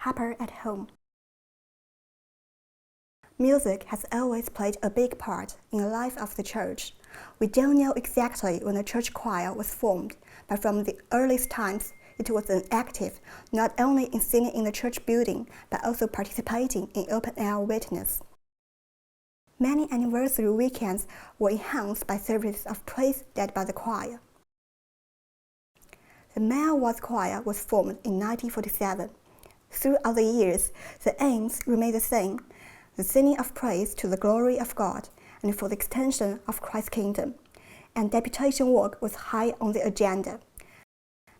Harper at home. Music has always played a big part in the life of the church. We don't know exactly when the church choir was formed, but from the earliest times, it was active not only in singing in the church building, but also participating in open-air witness. Many anniversary weekends were enhanced by services of praise led by the choir. The male voice choir was formed in 1947. Throughout the years, the aims remained the same: the singing of praise to the glory of God and for the extension of Christ's kingdom, and deputation work was high on the agenda.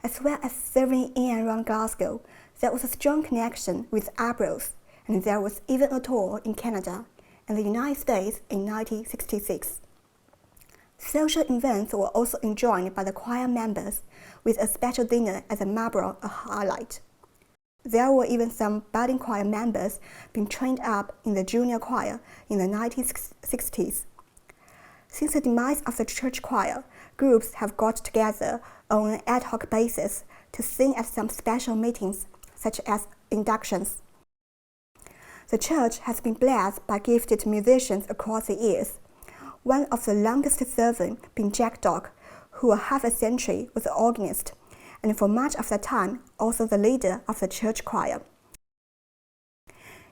As well as serving in and around Glasgow, there was a strong connection with Abroad, and there was even a tour in Canada and the United States in 1966. Social events were also enjoyed by the choir members, with a special dinner at the Marlborough a highlight. There were even some budding choir members being trained up in the junior choir in the 1960s. Since the demise of the church choir, groups have got together on an ad hoc basis to sing at some special meetings, such as inductions. The church has been blessed by gifted musicians across the years. One of the longest serving being Jack Dog, who for half a century was the organist, and for much of that time also the leader of the church choir.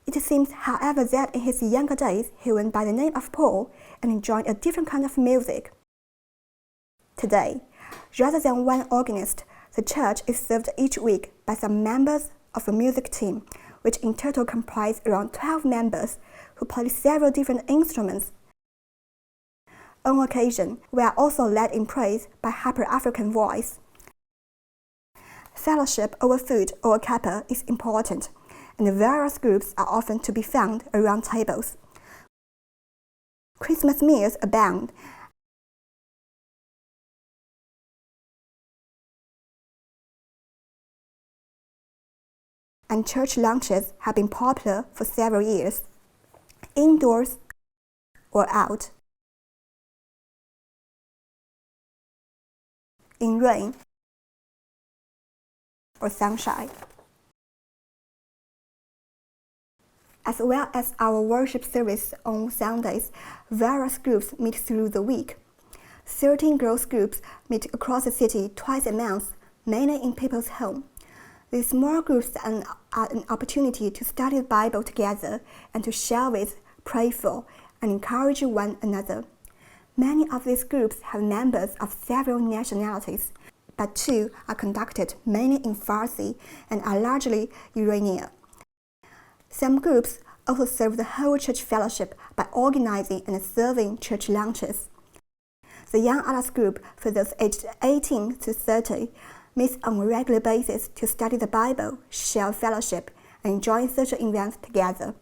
It seems, however, that in his younger days he went by the name of Paul and enjoyed a different kind of music. Today, rather than one organist, the church is served each week by some members of a music team, which in total comprise around 12 members who play several different instruments. On occasion, we are also led in praise by Harper African voice. Fellowship over food or a cuppa is important, and the various groups are often to be found around tables. Christmas meals abound, and church lunches have been popular for several years, indoors or out, in rain or sunshine. As well as our worship service on Sundays, various groups meet through the week. 13 girls groups meet across the city twice a month, mainly in people's home. These small groups are an opportunity to study the Bible together and to share with, pray for, and encourage one another. Many of these groups have members of several nationalities, but two are conducted mainly in Farsi and are largely Iranian. Some groups also serve the whole church fellowship by organizing and serving church lunches. The young adults group for those aged 18 to 30 meets on a regular basis to study the Bible, share fellowship, and enjoy social events together.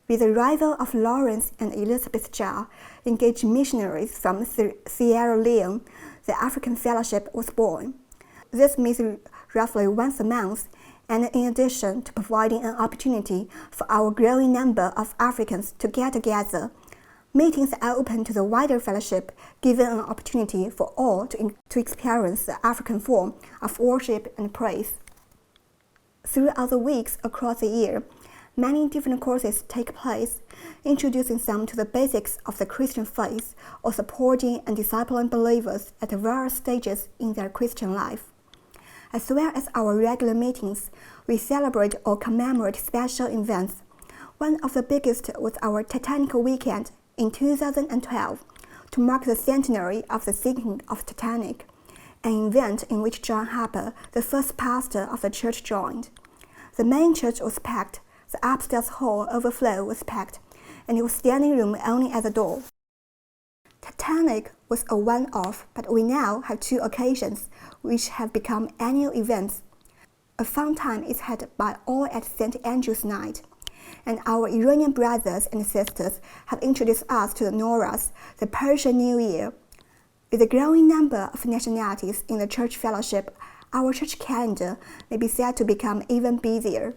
With the arrival of Lawrence and Elizabeth Jar, engaged missionaries from Sierra Leone, the African Fellowship was born. This meets roughly once a month, and in addition to providing an opportunity for our growing number of Africans to get together, meetings are open to the wider fellowship, giving an opportunity for all to experience the African form of worship and praise. Throughout the weeks across the year, many different courses take place, introducing some to the basics of the Christian faith or supporting and discipling believers at various stages in their Christian life. As well as our regular meetings, we celebrate or commemorate special events. One of the biggest was our Titanic weekend in 2012 to mark the centenary of the sinking of Titanic, an event in which John Harper, the first pastor of the church, joined. The main church was packed, the upstairs hall overflow was packed, and it was standing room only at the door. Titanic was a one-off, but we now have two occasions which have become annual events. A fun time is had by all at St. Andrew's Night, and our Iranian brothers and sisters have introduced us to the Noras, the Persian New Year. With a growing number of nationalities in the church fellowship, our church calendar may be said to become even busier.